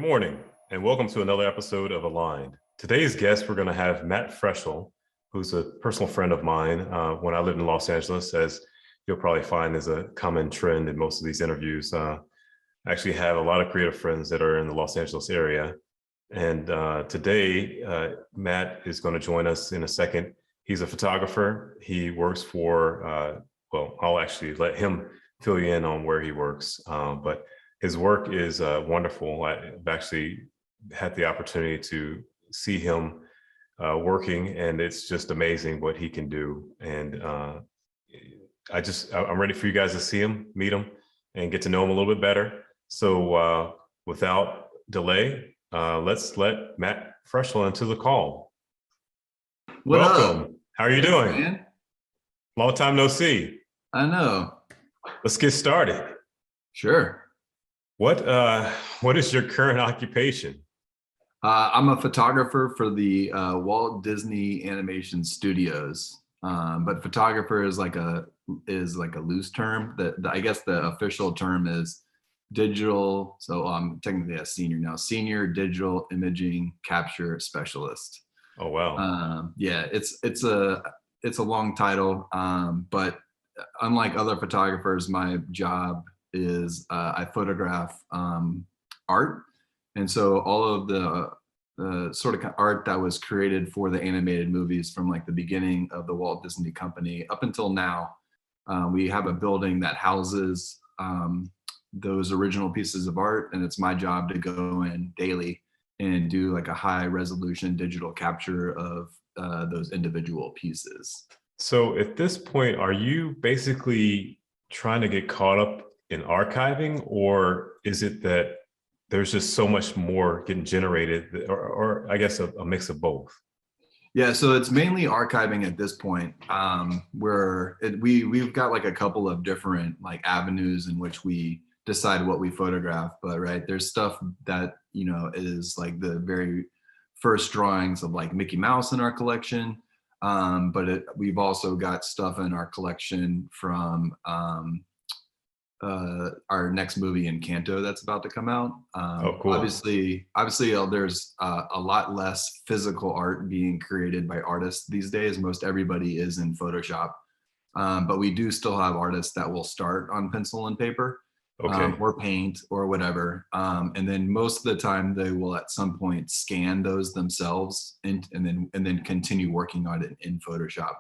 morning, and welcome to another episode of Aligned. Today's guest, we're going to have Mat Fretschel, who's a personal friend of mine when I lived in Los Angeles, as you'll probably find is a common trend in most of these interviews. I actually have a lot of creative friends that are in the Los Angeles area. And today, Matt is going to join us in a second. He's a photographer. He works for, I'll actually let him fill you in on where he works. But his work is wonderful. I've actually had the opportunity to see him working, and it's just amazing what he can do. And I'm ready for you guys to see him, meet him, and get to know him a little bit better. So without delay, let's let Mat Fretschel into the call. Welcome. Up? How are you doing? Man. Long time no see. I know. Let's get started. Sure. What is your current occupation? I'm a photographer for the Walt Disney Animation Studios, but photographer is like a loose term. I guess the official term is digital. So I'm technically a senior now. Senior digital imaging capture specialist. Oh wow. Yeah, it's a long title, but unlike other photographers, my job is I photograph art, and so all of the sort of art that was created for the animated movies from like the beginning of the Walt Disney Company up until now, we have a building that houses those original pieces of art, and it's my job to go in daily and do like a high resolution digital capture of those individual pieces. So at this point, are you basically trying to get caught up in archiving, or is it that there's just so much more getting generated, or I guess a mix of both? Yeah, so it's mainly archiving at this point, where we've got like a couple of different like avenues in which we decide what we photograph. But right, there's stuff that is like the very first drawings of like Mickey Mouse in our collection, but we've also got stuff in our collection from our next movie Encanto that's about to come out. Oh, cool. Obviously, there's a lot less physical art being created by artists these days. Most everybody is in Photoshop, but we do still have artists that will start on pencil and paper, or paint or whatever, and then most of the time they will at some point scan those themselves and then continue working on it in Photoshop.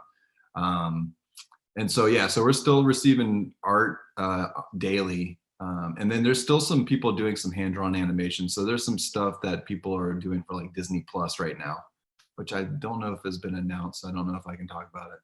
And so, yeah, so we're still receiving art daily. And then there's still some people doing some hand-drawn animation. So there's some stuff that people are doing for like Disney Plus right now, which I don't know if has been announced. I don't know if I can talk about it.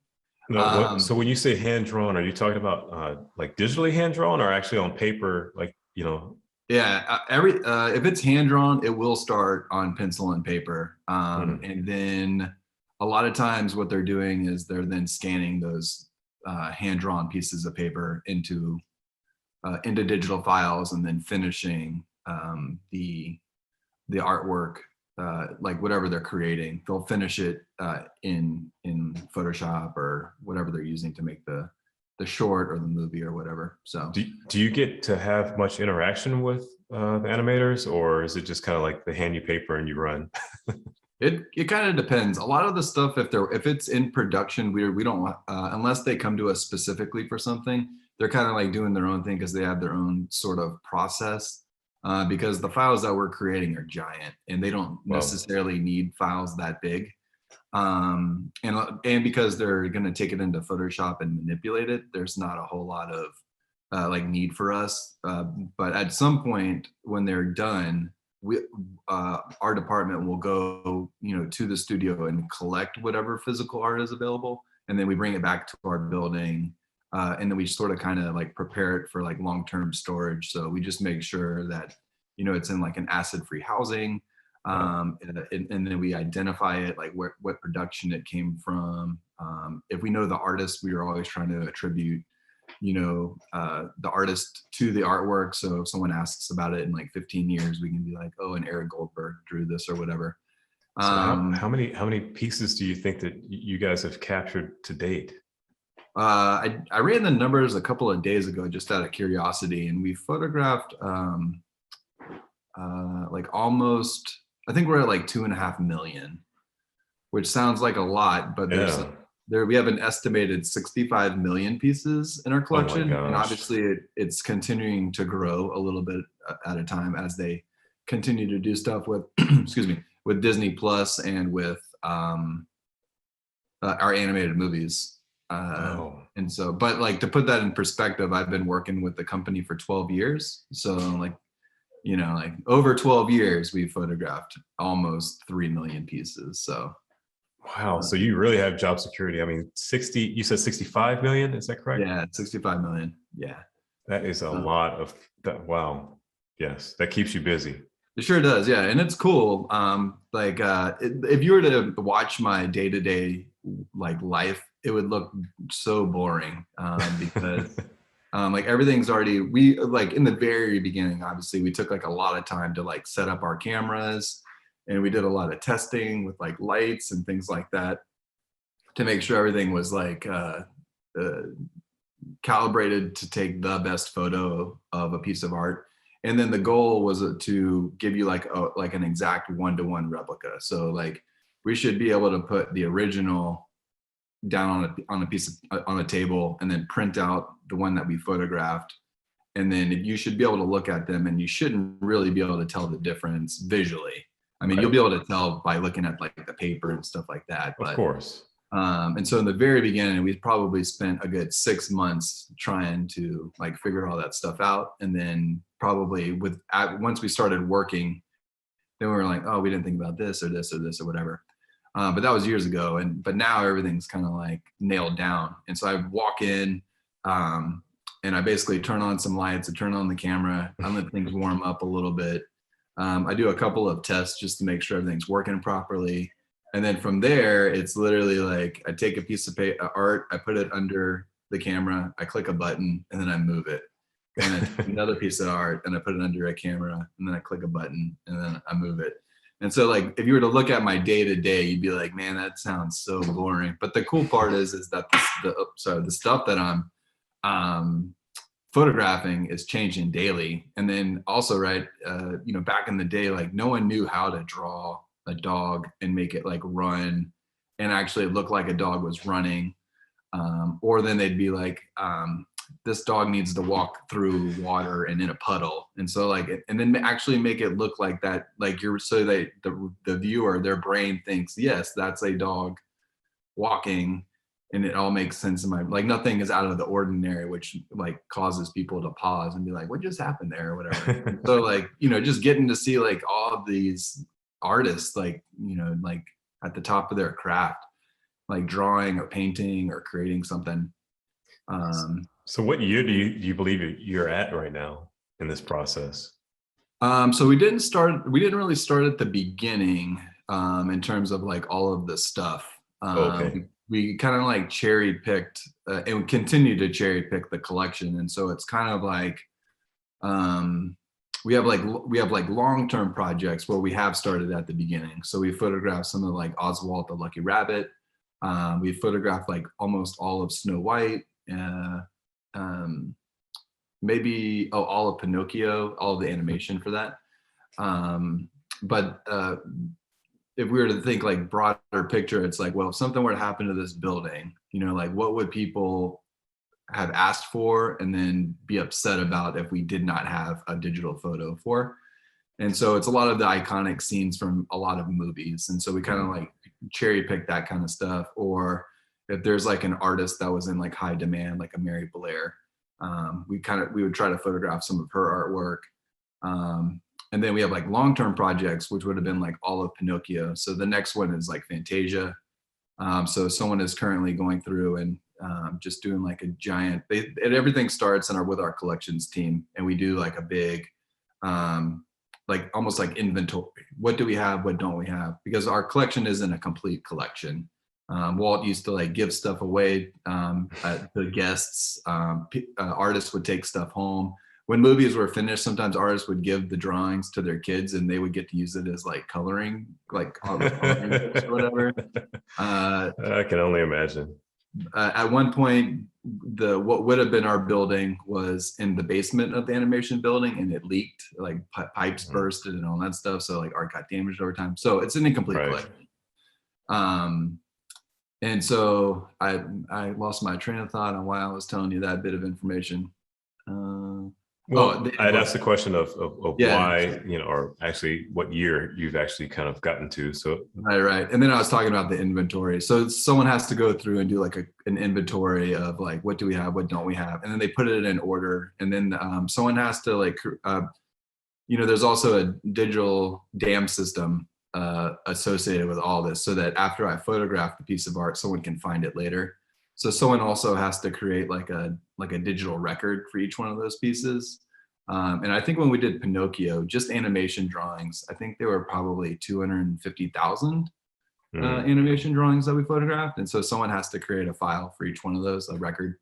No, so when you say hand-drawn, are you talking about like digitally hand-drawn or actually on paper, like, Yeah, if it's hand-drawn, it will start on pencil and paper. And then a lot of times what they're doing is they're then scanning those hand-drawn pieces of paper into digital files, and then finishing the artwork, like whatever they're creating. They'll finish it in Photoshop or whatever they're using to make the short or the movie or whatever. So do you get to have much interaction with the animators, or is it just kind of like they hand you paper and you run? It kind of depends. A lot of the stuff, if it's in production, we don't unless they come to us specifically for something, they're kind of like doing their own thing because they have their own sort of process. Because the files that we're creating are giant, and they don't necessarily need files that big. And because they're going to take it into Photoshop and manipulate it, there's not a whole lot of like need for us. But at some point when they're done, our department will go, to the studio and collect whatever physical art is available, and then we bring it back to our building, and then we sort of kind of like prepare it for like long-term storage. So we just make sure that it's in like an acid-free housing, and then we identify it, like what production it came from. If we know the artist, we are always trying to attribute the artist to the artwork. So if someone asks about it in like 15 years, we can be like, oh, and Eric Goldberg drew this or whatever. So how many pieces do you think that you guys have captured to date? I ran the numbers a couple of days ago just out of curiosity, and we photographed like almost, I think we're at like 2.5 million, which sounds like a lot, but Yeah. we have an estimated 65 million pieces in our Oh my collection, and gosh. obviously it's continuing to grow a little bit at a time as they continue to do stuff with excuse me, with Disney Plus and with our animated movies. Oh, And so, but like to put that in perspective, I've been working with the company for 12 years. So like, you know, like over 12 years, we've photographed almost 3 million pieces. So wow. So you really have job security. I mean, 60, you said 65 million, is that correct? yeah, 65 million. Yeah. That is a Uh, lot of that. Wow. Yes, that keeps you busy. It sure does, yeah, and it's cool. Like, if you were to watch my day to day like life, it would look so boring because like everything's already we like in the very beginning. Obviously, we took like a lot of time to like set up our cameras, and we did a lot of testing with like lights and things like that to make sure everything was like uh, calibrated to take the best photo of a piece of art. And then the goal was to give you like an exact one-to-one replica. So like we should be able to put the original down on a piece of, on a table, and then print out the one that we photographed. And then you should be able to look at them, and you shouldn't really be able to tell the difference visually. I mean, you'll Right. be able to tell by looking at like the paper and stuff like that. Of But course. and so in the very beginning, we probably spent a good 6 months trying to like figure all that stuff out. And then probably once we started working, then we were like, oh, we didn't think about this or this or this or whatever. But that was years ago. But now everything's kind of like nailed down. And so I walk in, um, and I basically turn on some lights, I turn on the camera, I let things warm up a little bit. I do a couple of tests just to make sure everything's working properly. And then from there, it's literally like I take a piece of art, I put it under the camera, I click a button, and then I move it. And then I take another piece of art and I put it under a camera, and then I click a button, and then I move it. And so like if you were to look at my day to day, you'd be like, man, that sounds so boring. But the cool part is that the stuff that I'm um, photographing is changing daily. And then also, right, you know, back in the day, like no one knew how to draw a dog and make it like run and actually look like a dog was running. Or then they'd be like, this dog needs to walk through water and in a puddle. And so like, and then actually make it look like that, like you're, so that the viewer, their brain thinks, yes, that's a dog walking, and it all makes sense in my, like nothing is out of the ordinary, which like causes people to pause and be like, what just happened there or whatever. And so like, you know, just getting to see like all of these artists, like, you know, like at the top of their craft, like drawing or painting or creating something. So what year do you believe you're at right now in this process? So we didn't really start at the beginning, in terms of like all of the stuff. Oh, okay. We kind of like cherry picked, and we continue to cherry pick the collection. And so it's kind of like, um, we have like long-term projects where we have started at the beginning. So we photographed some of like Oswald the Lucky Rabbit. We photographed like almost all of Snow White. Um, Maybe all of Pinocchio, all of the animation for that. But if we were to think like broader picture, it's like, well, if something were to happen to this building, you know, like what would people have asked for and then be upset about if we did not have a digital photo for? And so it's a lot of the iconic scenes from a lot of movies. And so we kind of like cherry pick that kind of stuff. Or if there's like an artist that was in like high demand, like a Mary Blair, we would try to photograph some of her artwork. And then we have like long-term projects, which would have been like all of Pinocchio. So the next one is like Fantasia. So someone is currently going through and just doing like a giant, everything starts with our collections team. And we do like a big, like almost like inventory. What do we have? What don't we have? Because our collection isn't a complete collection. Walt used to like give stuff away to guests. Artists would take stuff home. When movies were finished, sometimes artists would give the drawings to their kids, and they would get to use it as like coloring, like coloring books or whatever. I can only imagine. At one point, what would have been our building was in the basement of the animation building, and it leaked, like pipes Mhm. bursted and all that stuff. So like art got damaged over time. So it's an incomplete Right. collection. Um, and so I lost my train of thought on why I was telling you that bit of information. Uh, oh, Well, the I'd inventory. asked the question of Yeah, why, or actually what year you've actually kind of gotten to. So, right. And then I was talking about the inventory. So someone has to go through and do like an inventory of like, what do we have, what don't we have, and then they put it in order. And then someone has to like, there's also a digital dam system associated with all this, so that after I photograph the piece of art, someone can find it later. So someone also has to create like a digital record for each one of those pieces. And I think when we did Pinocchio, just animation drawings, I think there were probably 250,000 mm, animation drawings that we photographed. And so someone has to create a file for each one of those, a record.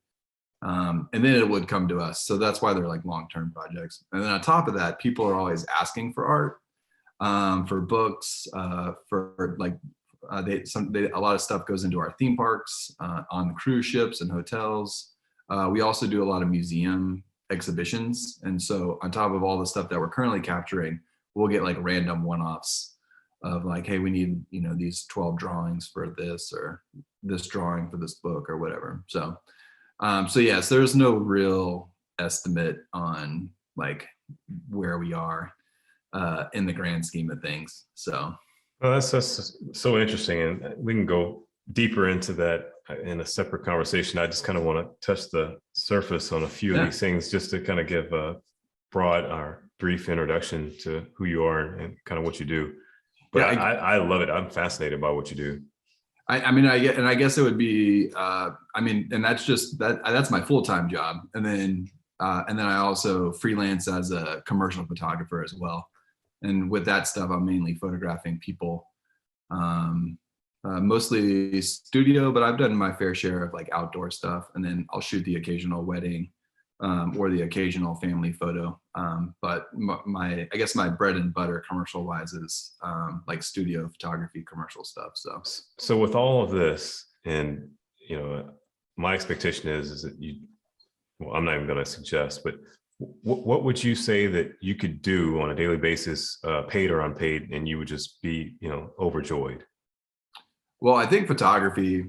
And then it would come to us. So that's why they're like long-term projects. And then on top of that, people are always asking for art, for books, for like a lot of stuff goes into our theme parks, on the cruise ships and hotels. We also do a lot of museum exhibitions, and so on top of all the stuff that we're currently capturing, we'll get like random one-offs of like, hey, we need these 12 drawings for this, or this drawing for this book, or whatever. So yes, there's no real estimate on like where we are in the grand scheme of things. So well, that's so interesting, and we can go deeper into that in a separate conversation. I just kind of want to touch the surface on a few of yeah, these things, just to kind of give a broad or brief introduction to who you are and kind of what you do. But yeah, I love it. I'm fascinated by what you do. I mean, I guess it would be, I mean, and that's just that's my full-time job. And then I also freelance as a commercial photographer as well. And with that stuff, I'm mainly photographing people, um, mostly studio, but I've done my fair share of like outdoor stuff. And then I'll shoot the occasional wedding, or the occasional family photo. But I guess my bread and butter commercial wise is like studio photography, commercial stuff. So. So with all of this, and my expectation is that you. Well, I'm not even going to suggest, but what would you say that you could do on a daily basis, paid or unpaid, and you would just be, overjoyed? Well, I think photography,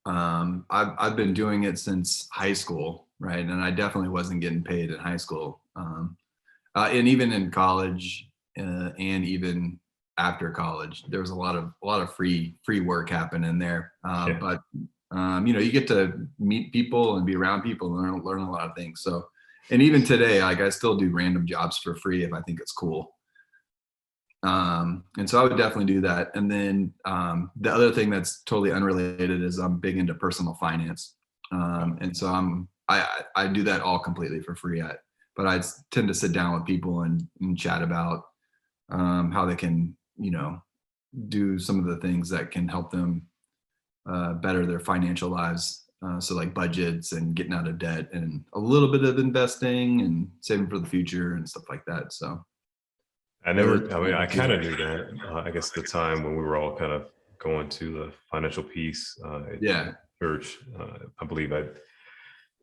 I've been doing it since high school, right? And I definitely wasn't getting paid in high school, and even in college, and even after college, there was a lot of free work happening there. Yeah. But you get to meet people and be around people and learn a lot of things. So, and even today, like I still do random jobs for free if I think it's cool. And so I would definitely do that. And then the other thing that's totally unrelated is I'm big into personal finance. And so I do that all completely for free. But I tend to sit down with people and chat about how they can, do some of the things that can help them better their financial lives. So like budgets and getting out of debt and a little bit of investing and saving for the future and stuff like that. So I those, never, I mean, I kind of knew that. I guess the time when we were all kind of going to the financial piece yeah. at church, I believe I'd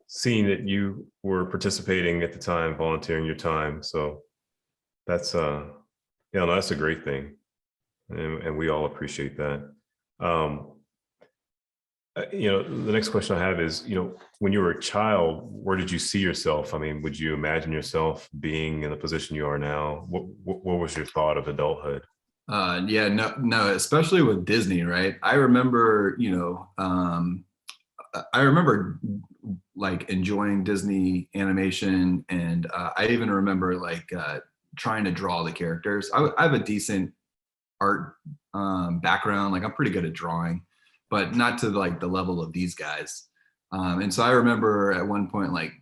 seen that you were participating at the time, volunteering your time. So that's, no, that's a great thing. And we all appreciate that. Um, the next question I have is, when you were a child, where did you see yourself? I mean, would you imagine yourself being in the position you are now? What was your thought of adulthood? Yeah, no, especially with Disney, right? I remember, I remember like enjoying Disney animation, and I even remember like trying to draw the characters. I have a decent art background. Like I'm pretty good at drawing, but not to like the level of these guys. And so I remember at one point like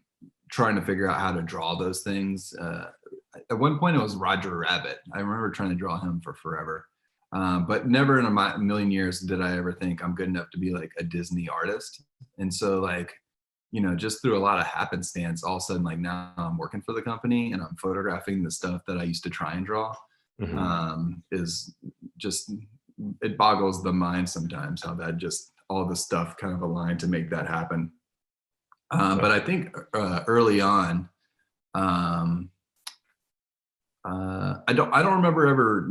trying to figure out how to draw those things. At one point it was Roger Rabbit. I remember trying to draw him for forever. But never in a million years did I ever think I'm good enough to be like a Disney artist. And so like, just through a lot of happenstance, all of a sudden, like now I'm working for the company and I'm photographing the stuff that I used to try and draw. Mhm. Is just, it boggles the mind sometimes how that just all the stuff kind of aligned to make that happen. But I think early on, um, I don't remember ever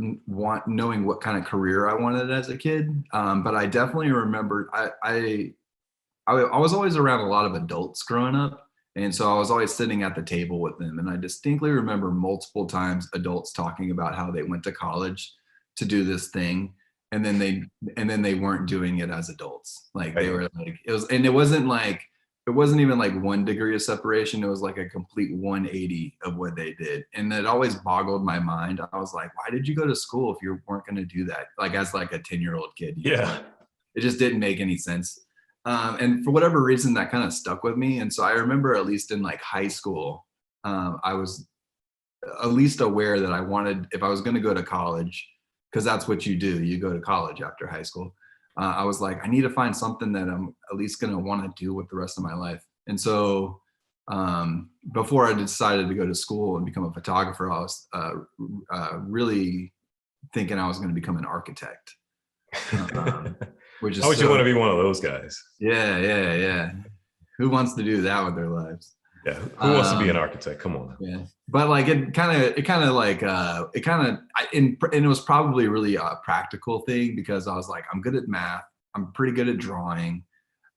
knowing what kind of career I wanted as a kid. But I definitely remember I was always around a lot of adults growing up. And so I was always sitting at the table with them. And I distinctly remember multiple times adults talking about how they went to college to do this thing. And then they weren't doing it as adults. Like they Right. were like, it wasn't even like 1 degree of separation. It was like a complete 180 of what they did. And it always boggled my mind. I was like, why did you go to school if you weren't going to do that? Like as like a 10-year-old kid, Yeah. like it just didn't make any sense. And for whatever reason, that kind of stuck with me. And so I remember, at least in like high school, I was at least aware that I wanted, if I was going to go to college, because that's what you do, you go to college after high school. I was like, I need to find something that I'm at least going to want to do with the rest of my life. And so before I decided to go to school and become a photographer, I was really thinking I was going to become an architect, which How is would you want so, to be one of those guys? yeah. Who wants to do that with their lives? Yeah. Who wants to be an Um, architect? Come on. yeah, but like and it was probably really a practical thing because I was like, I'm good at math. I'm pretty good at drawing.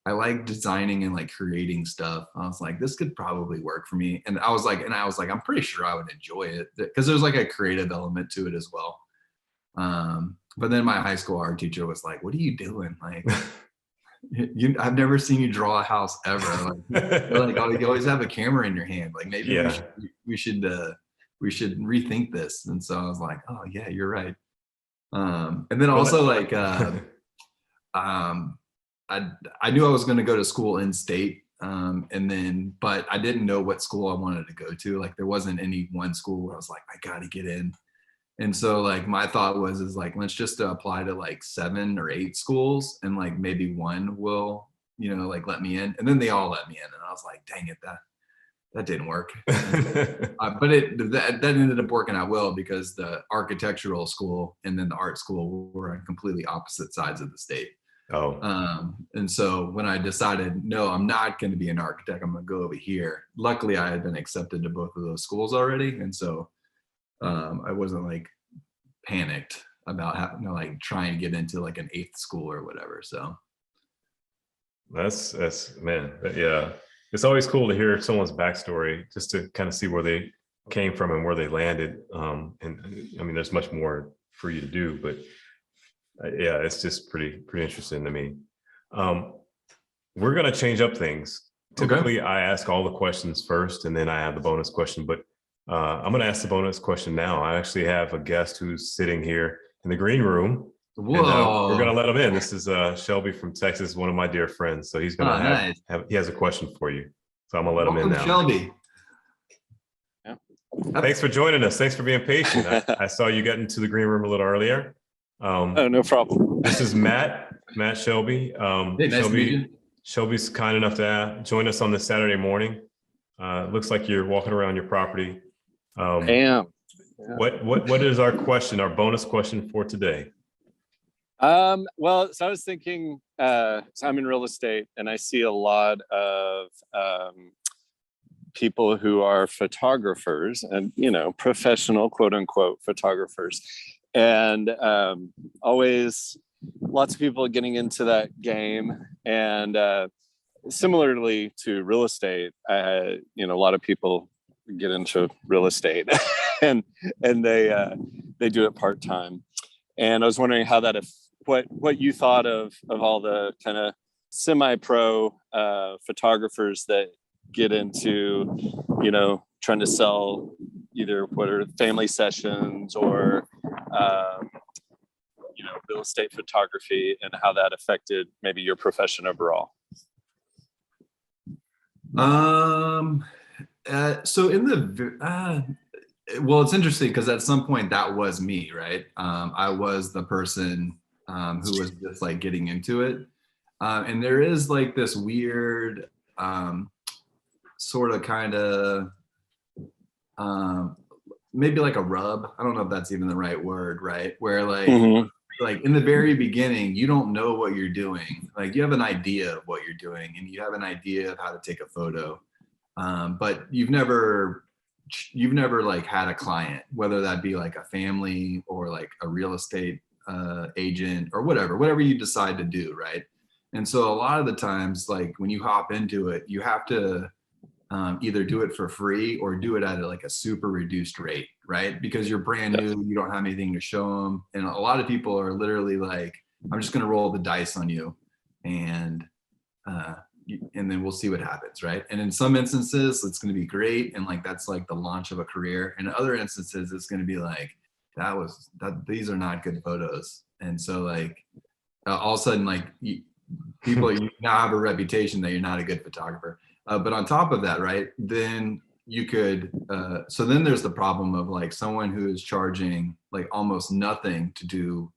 I like designing and like creating stuff. I was like, this could probably work for me. And I was like, I'm pretty sure I would enjoy it because there's like a creative element to it as well. But then my high school art teacher was like, what are you doing? Like, I've never seen you draw a house ever. Like, you're like, oh, you always have a camera in your hand. Like maybe we Yeah. should we should uh we should rethink this. And so I was like, oh yeah, you're right. And then Well, also like um I knew I was going to go to school in state. But I didn't know what school I wanted to go to. Like there wasn't any one school where I was like, I got to get in. And so like my thought is like, let's just apply to like 7 or 8 schools and like maybe one will, like let me in. And then they all let me in. And I was like, dang it, that didn't work. But that ended up working out well because the architectural school and then the art school were on completely opposite sides of the state. oh, And so when I decided, no, I'm not going to be an architect, I'm going to go over here. Luckily, I had been accepted to both of those schools already. And so I wasn't like panicked about having to like try and get into like an 8th school or whatever. So that's man. Yeah. It's always cool to hear someone's backstory just to kind of see where they came from and where they landed. And I mean, there's much more for you to do, but yeah, it's just pretty interesting to me. Um, we're going to change up things. okay. Typically, I ask all the questions first, and then I have the bonus question. But I'm going to ask the bonus question now. I actually have a guest who's sitting here in the green room, and we're going to Whoa. let him in. This is Shelby from Texas, one of my dear friends. So he's going to Oh, nice. he has a question for you. So I'm going to let him in Welcome, now. Shelby. Yeah. Thanks for joining us. Thanks for being patient. I saw you get into the green room a little earlier. Oh, no problem. This is Matt Shelby. Hey, nice to meet you. Shelby's kind enough to join us on this Saturday morning. Looks like you're walking around your property. I am. Yeah. What is our question, our bonus question for today? Well, so I was thinking, so I'm in real estate and I see a lot of people who are photographers and, professional, quote unquote, photographers. And always lots of people getting into that game. And similarly to real estate, a lot of people get into real estate and they do it part-time. And I was wondering how that, what you thought of all the kind of semi-pro photographers that get into, trying to sell either what are family sessions or, real estate photography, and how that affected maybe your profession overall. So in well, it's interesting because at some point that was me, right? I was the person who was just like getting into it. And there is like this weird sort of kind of maybe like a rub. I don't know if that's even the right word, right? Where like like in the very beginning, you don't know what you're doing. Like you have an idea of what you're doing and you have an idea of how to take a photo. But you've never like had a client, whether that be like a family or like a real estate agent or whatever you decide to do, right? And so a lot of the times, like when you hop into it, you have to either do it for free or do it at like a super reduced rate, right? Because you're brand new, you don't have anything to show them. And a lot of people are literally like, I'm just going to roll the dice on you and then we'll see what happens, right? And in some instances, it's going to be great. And like, that's like the launch of a career. And in other instances, it's going to be like, these are not good photos. And so like, all of a sudden, like people, you now have a reputation that you're not a good photographer. But on top of that, right, then you could, so then there's the problem of like someone who is charging like almost nothing to do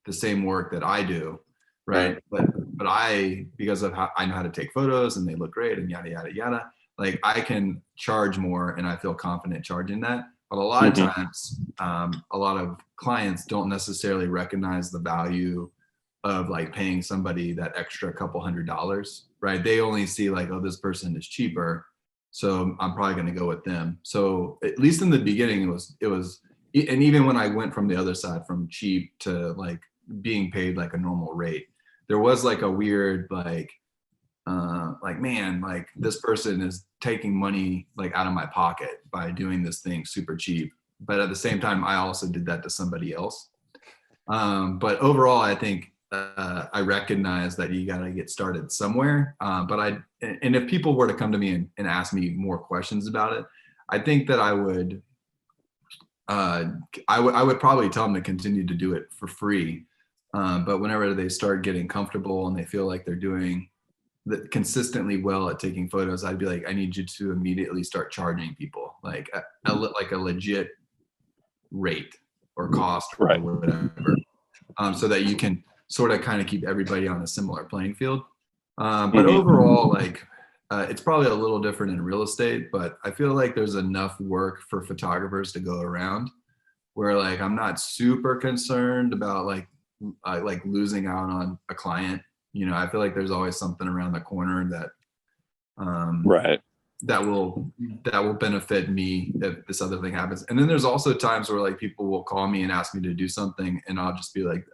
the same work that I do, right? But I, because of how I know how to take photos and they look great and yada, yada, yada, like I can charge more and I feel confident charging that. But a lot of times, a lot of clients don't necessarily recognize the value of like paying somebody that extra couple $100, right? They only see like, oh, this person is cheaper, so I'm probably going to go with them. So at least in the beginning, it was, and even when I went from the other side, from cheap to like being paid like a normal rate, there was like a weird like man, like this person is taking money like out of my pocket by doing this thing super cheap. But at the same time, I also did that to somebody else. But overall, I think I recognize that you got to get started somewhere. And if people were to come to me and ask me more questions about it, I think that I would probably tell them to continue to do it for free. But whenever they start getting comfortable and they feel like they're doing consistently well at taking photos, I'd be like, I need you to immediately start charging people like a legit rate or cost or whatever, so that you can sort of kind of keep everybody on a similar playing field. But overall, like it's probably a little different in real estate, but I feel like there's enough work for photographers to go around where like I'm not super concerned about like losing out on a client. You know, I feel like there's always something around the corner that that will benefit me if this other thing happens. And then there's also times where like people will call me and ask me to do something and I'll just be like,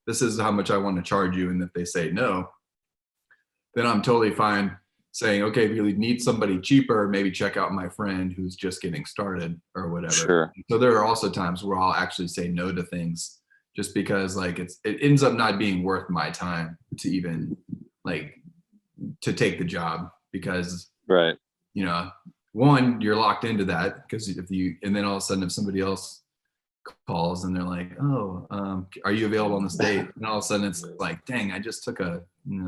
this is how much I want to charge you. And if they say no, then I'm totally fine saying, okay, if you need somebody cheaper, maybe check out my friend who's just getting started or whatever. Sure. So there are also times where I'll actually say no to things just because like it ends up not being worth my time to even like to take the job, because you know, one, you're locked into that because and then all of a sudden if somebody else calls and they're like, oh, are you available on this date? And all of a sudden it's like, dang, I just took a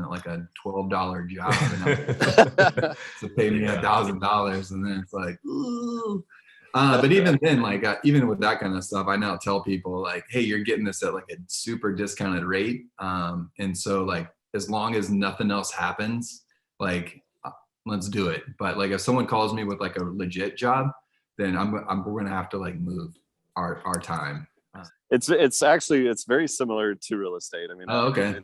like a $12 job and to pay me $1,000, and then it's like, ooh. But even then, like even with that kind of stuff, I now tell people like, hey, you're getting this at like a super discounted rate, and so like as long as nothing else happens, like let's do it. But like if someone calls me with like a legit job, then we're gonna have to like move our time. It's actually very similar to real estate. I mean, okay.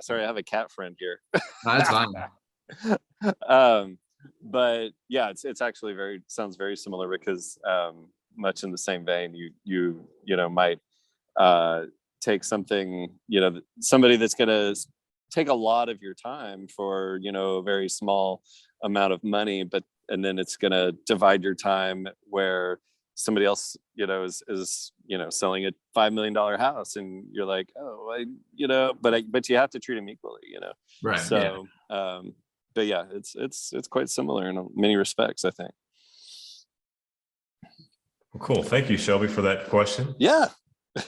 Sorry, I have a cat friend here. That's fine. But yeah, it's actually sounds very similar because much in the same vein, you know might take something, you know, somebody that's gonna take a lot of your time for, you know, a very small amount of money, and then it's gonna divide your time where somebody else, you know, is you know, selling a $5 million house, and you're like, oh, but you have to treat them equally, you know. Right. So but yeah, it's quite similar in many respects, I think. Well, cool. Thank you, Shelby, for that question. Yeah.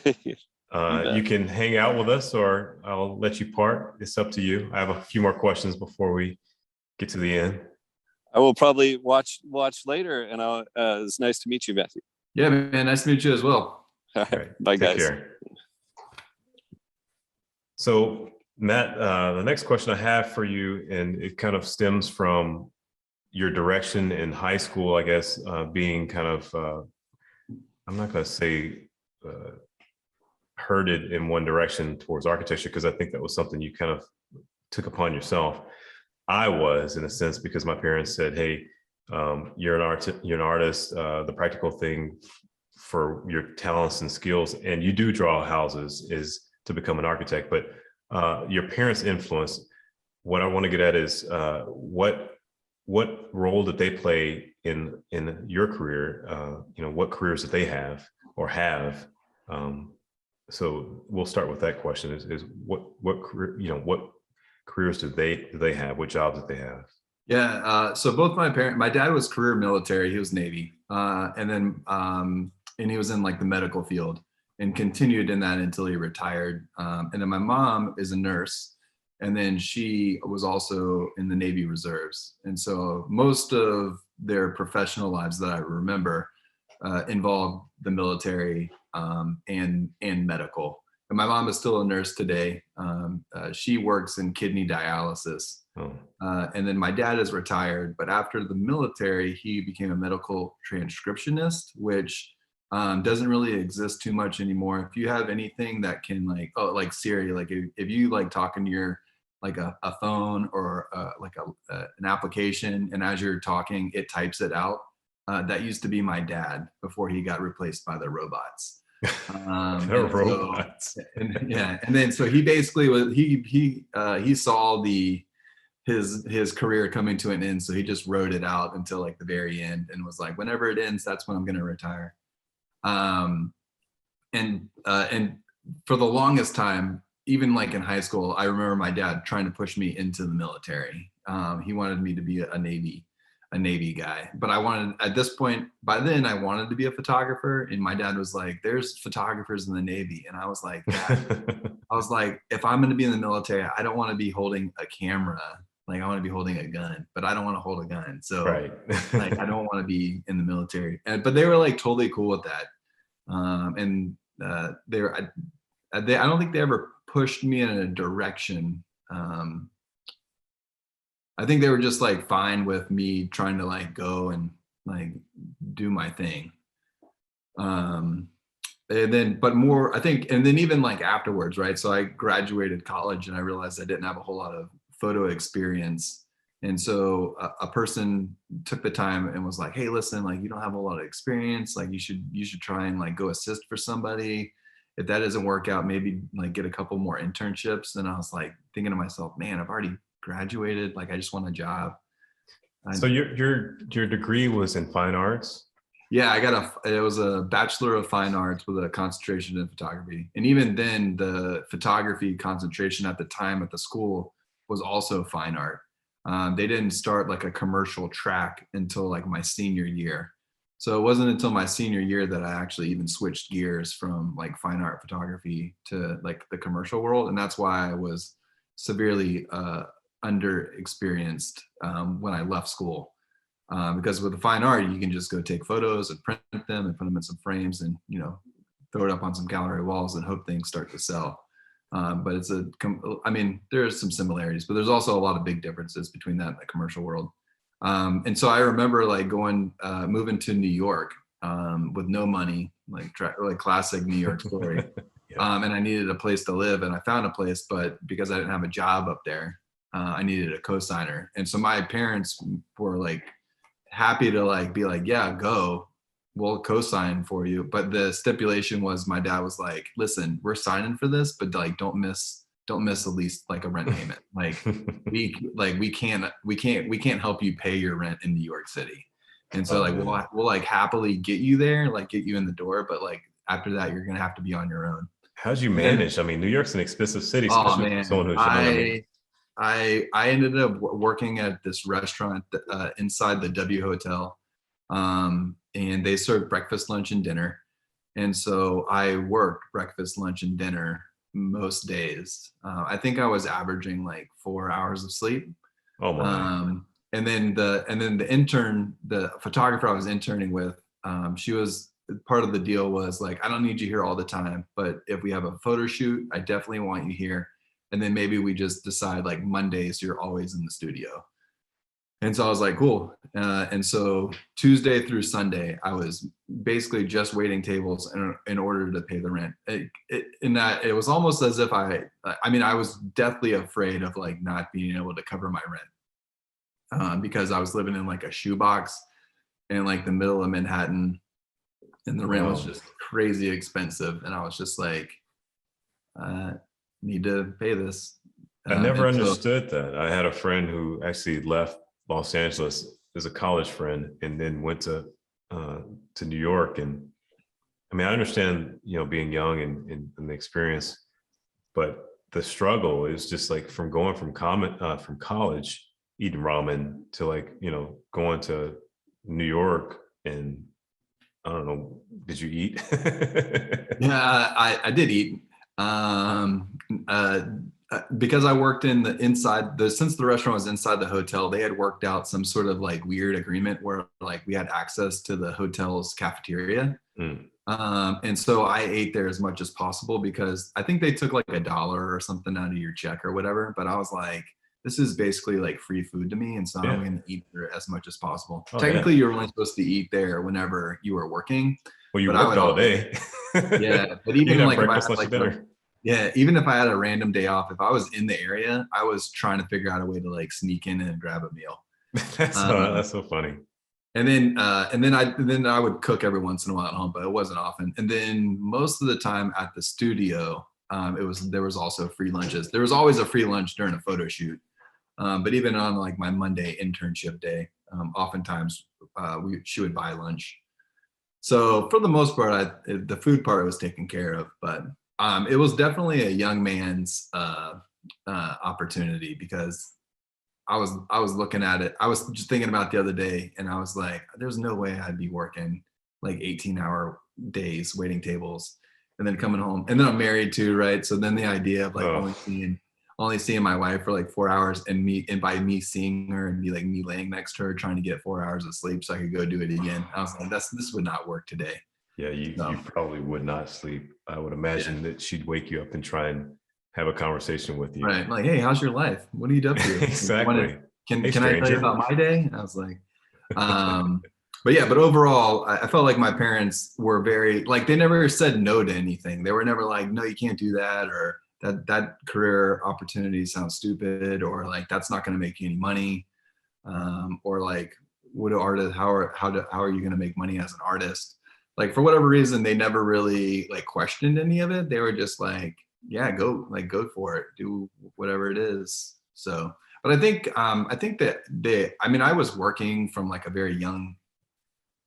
You can hang out with us or I'll let you part. It's up to you. I have a few more questions before we get to the end. I will probably watch later, and it's nice to meet you, Matthew. Yeah, man. Nice to meet you as well. All right. Bye, Take guys. care. So, Matt, the next question I have for you, and it kind of stems from your direction in high school, I guess, being kind of, I'm not going to say herded in one direction towards architecture, because I think that was something you kind of took upon yourself. I was, in a sense, because my parents said, "Hey, you're an artist. The practical thing for your talents and skills, and you do draw houses, is to become an architect." But your parents' influence. What I want to get at is what role did they play in your career? What careers did they have or have? So we'll start with that question: is what career, what careers do they have? What jobs did they have? Yeah. So both my dad was career military. He was Navy, and he was in like the medical field and continued in that until he retired. And then my mom is a nurse, and then she was also in the Navy Reserves. And so most of their professional lives that I remember involved the military and medical. And my mom is still a nurse today. She works in kidney dialysis. Oh. And then my dad is retired, but after the military, he became a medical transcriptionist, which doesn't really exist too much anymore. If you have anything that can like Siri, like if you like talking to your like a phone or an application, and as you're talking, it types it out. That used to be my dad before he got replaced by the robots. Robots. And then so he basically was he saw his career coming to an end, so he just wrote it out until like the very end and was like, whenever it ends, that's when I'm going to retire. And for the longest time, even like in high school, I remember my dad trying to push me into the military. He wanted me to be a Navy guy, but at this point, by then I wanted to be a photographer, and my dad was like, there's photographers in the Navy. And I was like, if I'm going to be in the military, I don't want to be holding a camera. Like I want to be holding a gun, but I don't want to hold a gun. So right. like, I don't want to be in the military. But they were like totally cool with that. I don't think they ever pushed me in a direction. I think they were just like fine with me trying to like go and like do my thing. And then, but more, I think, and then even like afterwards, right? So I graduated college and I realized I didn't have a whole lot of photo experience. And so a person took the time and was like, hey, listen, like you don't have a lot of experience. Like you should try and like go assist for somebody. If that doesn't work out, maybe like get a couple more internships. And I was like thinking to myself, man, I've already graduated. Like I just want a job. So your degree was in fine arts? Yeah, it was a Bachelor of Fine Arts with a concentration in photography. And even then the photography concentration at the time at the school was also fine art. They didn't start like a commercial track until like my senior year. So it wasn't until my senior year that I actually even switched gears from like fine art photography to like the commercial world. And that's why I was severely under experienced when I left school. Because with the fine art, you can just go take photos and print them and put them in some frames and, throw it up on some gallery walls and hope things start to sell. But there's some similarities, but there's also a lot of big differences between that and the commercial world. And so I remember like moving to New York with no money, like classic New York story. Yeah. And I needed a place to live, and I found a place, but because I didn't have a job up there, I needed a cosigner. And so my parents were like happy to like be like, yeah, go, we'll co-sign for you. But the stipulation was my dad was like, listen, we're signing for this, but like don't miss at least like a rent payment. Like we can't help you pay your rent in New York City. And so we'll like happily get you there, like get you in the door, but like after that you're gonna have to be on your own. How'd you manage? I mean, New York's an expensive city, especially for someone who's young. I ended up working at this restaurant inside the W Hotel, and they served breakfast, lunch, and dinner. And so I worked breakfast, lunch, and dinner most days. I think I was averaging like 4 hours of sleep. Oh my! And then the intern, the photographer I was interning with, she was part of the deal was like, I don't need you here all the time, but if we have a photo shoot, I definitely want you here. And then maybe we just decide like Mondays you're always in the studio. And so I was like, cool. And so Tuesday through Sunday, I was basically just waiting tables in order to pay the rent. In that it was almost as if I mean, I was deathly afraid of like not being able to cover my rent, because I was living in like a shoebox in like the middle of Manhattan, and the rent was Wow. just crazy expensive. And I was just like, need to pay this. I never And so, understood that. I had a friend who actually left Los Angeles as a college friend and then went to New York. And I mean, I understand, being young and the experience, but the struggle is just like from going from college eating ramen to like, going to New York. And I don't know, did you eat? yeah, I did eat. Um, uh, because I worked in the inside since the restaurant was inside the hotel, they had worked out some sort of like weird agreement where like we had access to the hotel's cafeteria. Mm, And so I ate there as much as possible because I think they took like $1 or something out of your check or whatever. But I was like, this is basically like free food to me. And so I'm yeah. going to eat there as much as possible. Oh Technically, yeah. you're only supposed to eat there whenever you were working, Well, you but I worked would all always, day. yeah. But You can even have like if I had breakfast, lunch, and like a, dinner. yeah, even if I had a random day off, if I was in the area, I was trying to figure out a way to like sneak in and grab a meal. Um, That's so funny. and then I would cook every once in a while at home, but it wasn't often. And then most of the time at the studio, there was also free lunches. There was always a free lunch during a photo shoot. But even on like my Monday internship day, oftentimes she would buy lunch. So for the most part, the food part was taken care of, but it was definitely a young man's opportunity because I was looking at it. I was just thinking about it the other day, and I was like, there's no way I'd be working like 18-hour days waiting tables and then coming home. And then I'm married too, right? So then the idea of like Oh, only seeing my wife for like 4 hours, and by me seeing her and be like me laying next to her trying to get 4 hours of sleep so I could go do it again. I was like, this would not work today. yeah, you So probably would not sleep. I would yeah. imagine that she'd wake you up and try and have a conversation with you. Right. Like, hey, how's your life? What are you up to? Exactly. Hey, Can I tell you stranger. about my day? I was like, um, but yeah, but overall, I felt like my parents were very like they never said no to anything. They were never like, no, you can't do that, or that career opportunity sounds stupid, or like that's not going to make you any money, or like what do artists how are you going to make money as an artist? Like for whatever reason, they never really like questioned any of it. They were just like, yeah, go for it, do whatever it is. So, but I think that I mean, I was working from like a very young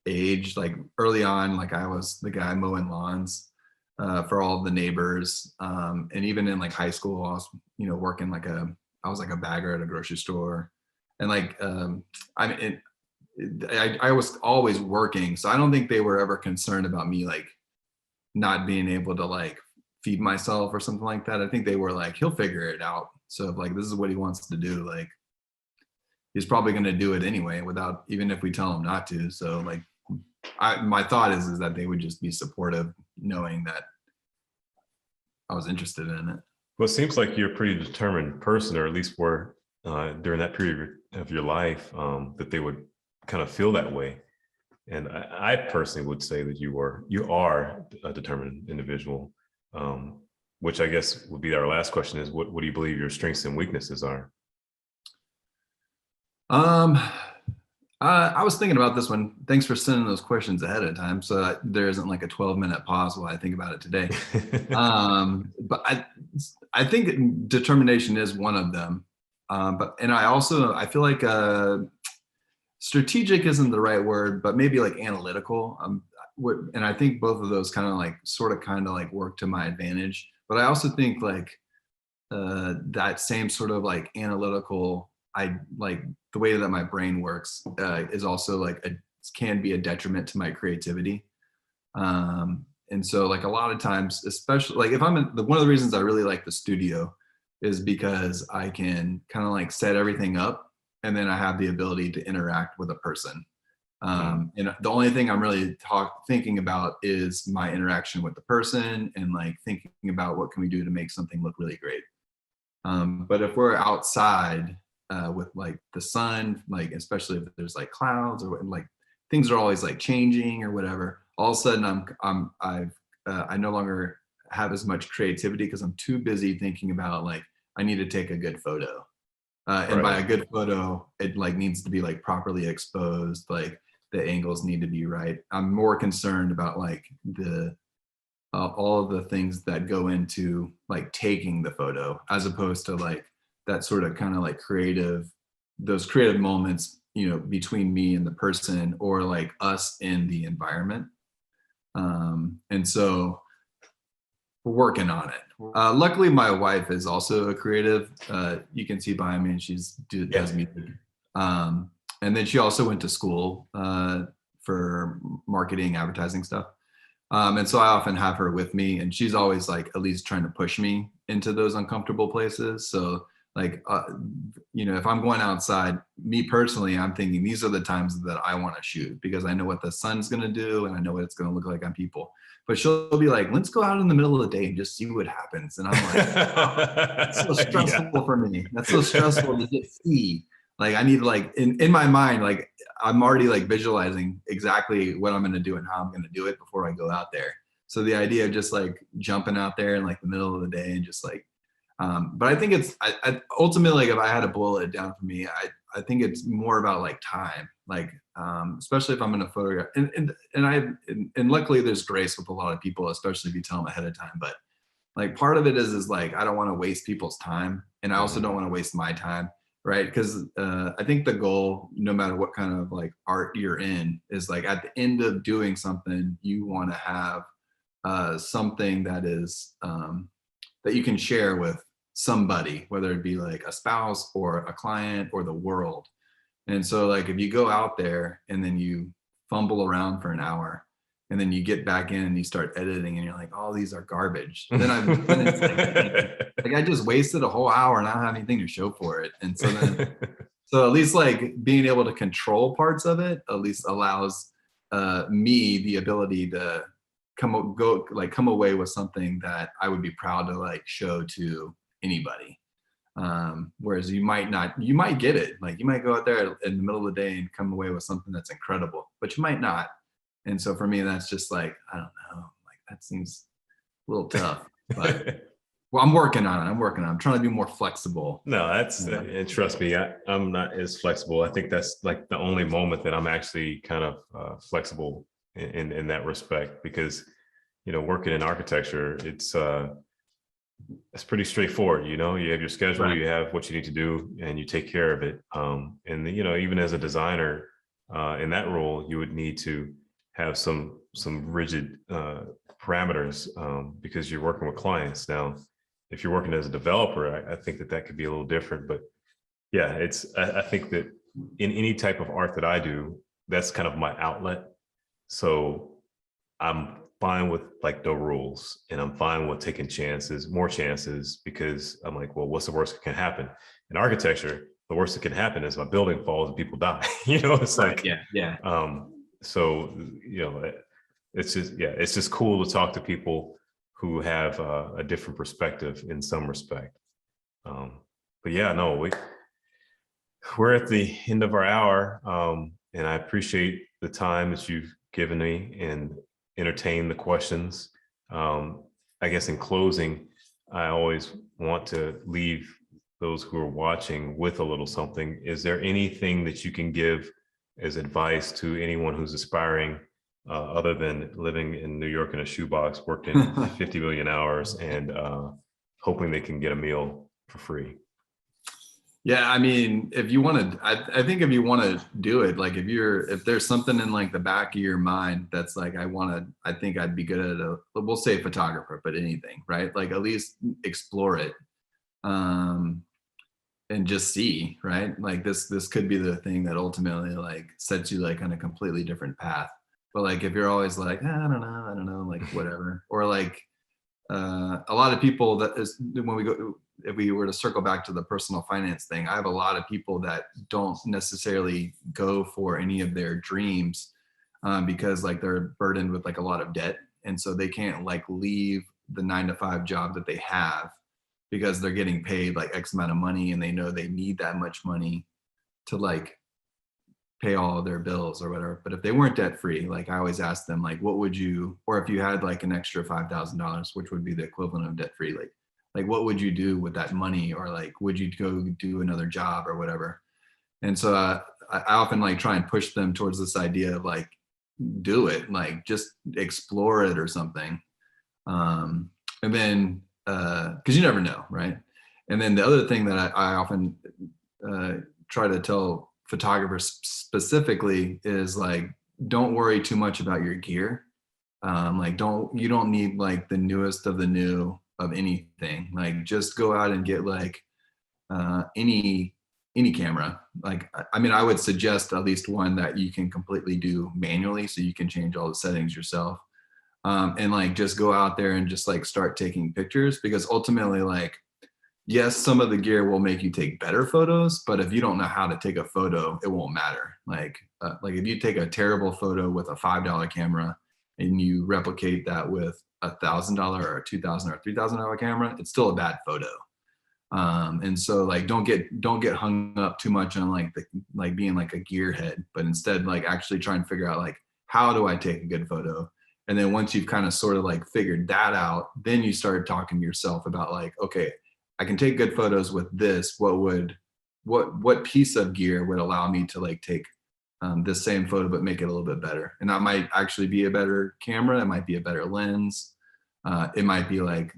age, like early on, like I was the guy mowing lawns for all of the neighbors, and even in like high school, I was working I was like a bagger at a grocery store, and like I mean, I was always working, so I don't think they were ever concerned about me like not being able to like feed myself or something like that. I think they were like, he'll figure it out. So if like this is what he wants to do, like he's probably going to do it anyway without even if we tell him not to. So like my thought is that they would just be supportive knowing that I was interested in it. Well, it seems like you're a pretty determined person, or at least were during that period of your life, that they would kind of feel that way. And I personally would say that you are a determined individual, which I guess would be our last question is what do you believe your strengths and weaknesses are? Um, I was thinking about this one. Thanks for sending those questions ahead of time, so that there isn't like a 12-minute pause while I think about it today. But I think determination is one of them. And I feel like strategic isn't the right word, but maybe like analytical. And I think both of those kind of like kind of like work to my advantage. But I also think like that same sort of like analytical, I like the way that my brain works is also like can be a detriment to my creativity. And so like a lot of times, especially like if I'm one of the reasons I really like the studio is because I can kind of like set everything up and then I have the ability to interact with a person. Mm. And the only thing I'm really thinking about is my interaction with the person and like thinking about what can we do to make something look really great. But if we're outside, with like the sun, like especially if there's like clouds or like things are always like changing or whatever. All of a sudden, I no longer have as much creativity because I'm too busy thinking about like I need to take a good photo. And by a good photo, it like needs to be like properly exposed, like the angles need to be right. I'm more concerned about like the all of the things that go into like taking the photo, as opposed to like that sort of kind of like those creative moments, you know, between me and the person, or like us in the environment. And so we're working on it. Luckily, my wife is also a creative. You can see behind me, and does music. And then she also went to school for marketing, advertising stuff. And so I often have her with me, and she's always like at least trying to push me into those uncomfortable places. So like, you know, if I'm going outside, me personally, I'm thinking these are the times that I want to shoot because I know what the sun's going to do and I know what it's going to look like on people. But she'll be like, let's go out in the middle of the day and just see what happens. And I'm like, oh, that's so stressful for me. That's so stressful to just see. Like I need to like in my mind, like I'm already like visualizing exactly what I'm going to do and how I'm going to do it before I go out there. So the idea of just like jumping out there in like the middle of the day and just like, but I think I ultimately, like if I had to boil it down for me, I think it's more about like time, like, especially if I'm in a photograph and luckily there's grace with a lot of people, especially if you tell them ahead of time. But like part of it is like, I don't want to waste people's time. And I also don't want to waste my time. Right. Because I think the goal, no matter what kind of like art you're in, is like at the end of doing something, you want to have something that is that you can share with somebody, whether it be like a spouse or a client or the world. And so like if you go out there and then you fumble around for an hour and then you get back in and you start editing and you're like, oh, these are garbage. Then it's like I just wasted a whole hour and I don't have anything to show for it. And so then, so at least like being able to control parts of it at least allows me the ability to come away with something that I would be proud to like show to anybody. Whereas you might get it. Like you might go out there in the middle of the day and come away with something that's incredible, but you might not. And so for me, that's just like, I don't know, like that seems a little tough, but well, I'm working on it. I'm trying to be more flexible. No, and trust me, I'm not as flexible. I think that's like the only moment that I'm actually kind of flexible in that respect, because, you know, working in architecture, it's pretty straightforward. You know, you have your schedule, right. You have what you need to do, and you take care of it. And you know, even as a designer, in that role, you would need to have some rigid parameters because you're working with clients. Now, if you're working as a developer, I think that could be a little different. But yeah, I think that in any type of art that I do, that's kind of my outlet. So I'm fine with like no rules, and I'm fine with taking more chances, because I'm like, well, what's the worst that can happen? In architecture, the worst that can happen is my building falls and people die. You know, it's like, yeah. So, you know, it's just cool to talk to people who have a different perspective in some respect. But yeah, no, we're at the end of our hour, and I appreciate the time that you've given me and entertained the questions. I guess in closing, I always want to leave those who are watching with a little something. Is there anything that you can give as advice to anyone who's aspiring, other than living in New York in a shoebox, working 50 million hours, and hoping they can get a meal for free? Yeah, I mean, if you want to, I think if you want to do it, like if there's something in like the back of your mind that's like, I think I'd be good at we'll say photographer, but anything, right? Like at least explore it. And just see, right? Like this could be the thing that ultimately like sets you like on a completely different path. But like if you're always like, I don't know, like whatever, or like a lot of people that is when we go, if we were to circle back to the personal finance thing, I have a lot of people that don't necessarily go for any of their dreams because like they're burdened with like a lot of debt, and so they can't like leave the 9-to-5 job that they have, because they're getting paid like X amount of money and they know they need that much money to like pay all of their bills or whatever. But if they weren't debt free, like I always ask them, like, what would you, or if you had like an extra $5,000, which would be the equivalent of debt free, like what would you do with that money? Or like, would you go do another job or whatever? And so I often like try and push them towards this idea of like, do it, like just explore it or something. And then, cause you never know. Right. And then the other thing that I often try to tell photographers specifically is like, don't worry too much about your gear. Like you don't need like the newest of the new of anything. Like just go out and get like any camera. Like, I mean, I would suggest at least one that you can completely do manually, so you can change all the settings yourself. And like just go out there and just like start taking pictures, because ultimately, like, yes, some of the gear will make you take better photos, but if you don't know how to take a photo, it won't matter. Like if you take a terrible photo with a $5 camera and you replicate that with $1,000 or a $2,000 or $3,000 camera, it's still a bad photo. And so like don't get hung up too much on like being like a gearhead, but instead like actually try and figure out like, how do I take a good photo? And then once you've kind of sort of like figured that out, then you start talking to yourself about like, okay, I can take good photos with this. What piece of gear would allow me to like take this same photo but make it a little bit better? And that might actually be a better camera. It might be a better lens. It might be like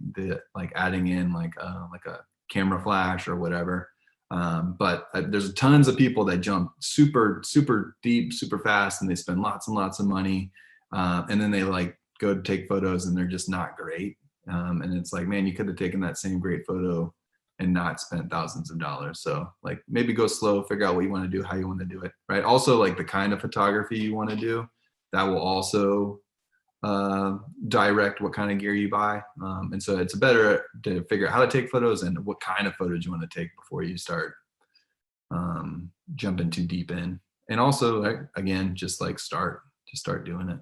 adding in like a camera flash or whatever. But there's tons of people that jump super deep, super fast, and they spend lots and lots of money, and then they like go to take photos and they're just not great. And it's like, man, you could have taken that same great photo and not spent thousands of dollars. So like maybe go slow, figure out what you want to do, how you want to do it, right? Also like the kind of photography you want to do, that will also direct what kind of gear you buy. And so it's better to figure out how to take photos and what kind of photos you want to take before you start jumping too deep in. And also, like, again, just start doing it.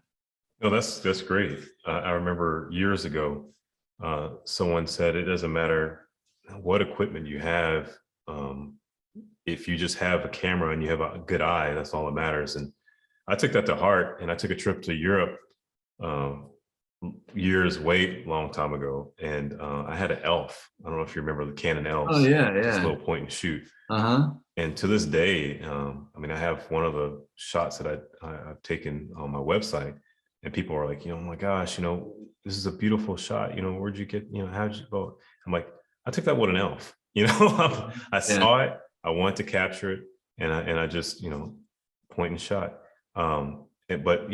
No, that's great. I remember years ago, someone said it doesn't matter what equipment you have. If you just have a camera and you have a good eye, that's all that matters. And I took that to heart, and I took a trip to Europe long time ago, and I had an elf. I don't know if you remember the Canon elves. Oh yeah, just little point and shoot. And to this day, I mean, I have one of the shots that I've taken on my website, and people are like, oh my gosh, this is a beautiful shot. Where'd you get? How'd you go? I'm like, I took that with an elf. I saw it, I wanted to capture it, and I just point and shot. But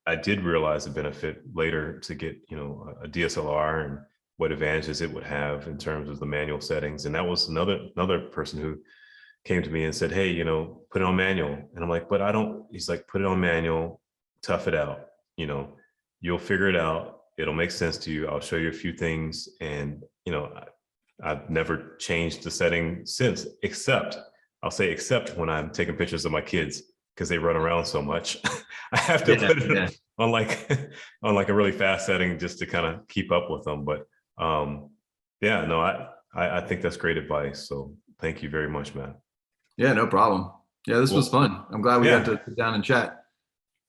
I did realize the benefit later to get, a DSLR and what advantages it would have in terms of the manual settings. And that was another person who came to me and said, hey, put it on manual. And I'm like, but I don't. He's like, put it on manual, tough it out. You'll figure it out. It'll make sense to you. I'll show you a few things. And, I've never changed the setting since, except when I'm taking pictures of my kids, because they run around so much. I have to put it on like a really fast setting just to kind of keep up with them. But I think that's great advice. So thank you very much, Matt. Yeah, no problem. Yeah, this was fun. I'm glad we got to sit down and chat.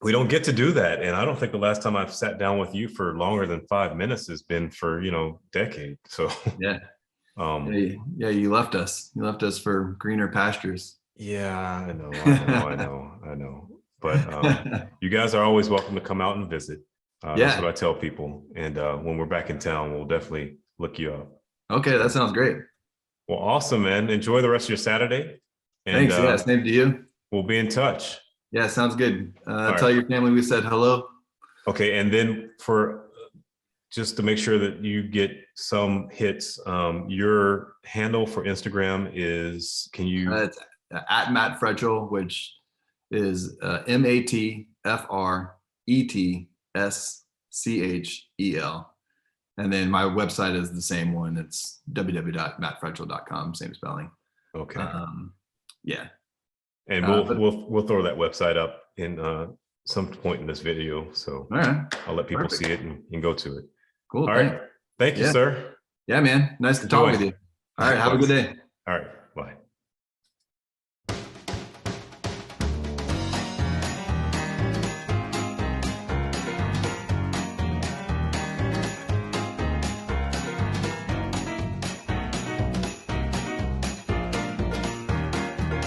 We don't get to do that. And I don't think the last time I've sat down with you for longer than 5 minutes has been for, decade. So yeah. You left us. You left us for greener pastures. Yeah, I know. But you guys are always welcome to come out and visit. That's what I tell people. And when we're back in town, we'll definitely look you up. Okay, that sounds great. Well, awesome, man. Enjoy the rest of your Saturday. And, thanks. Same to you. We'll be in touch. Yeah, sounds good. Tell your family we said hello. Okay, and then just to make sure that you get some hits, your handle for Instagram is, can you? It's at Mat Fretschel, which is MatFretschel. And then my website is the same one. It's www.matfretschel.com, same spelling. Okay. Yeah. And we'll throw that website up in some point in this video. So all right. I'll let people see it and go to it. Cool. All right. Thank you, sir. Yeah, man. Nice to talk Enjoy. with you. All right. Have a good day. All right. Bye.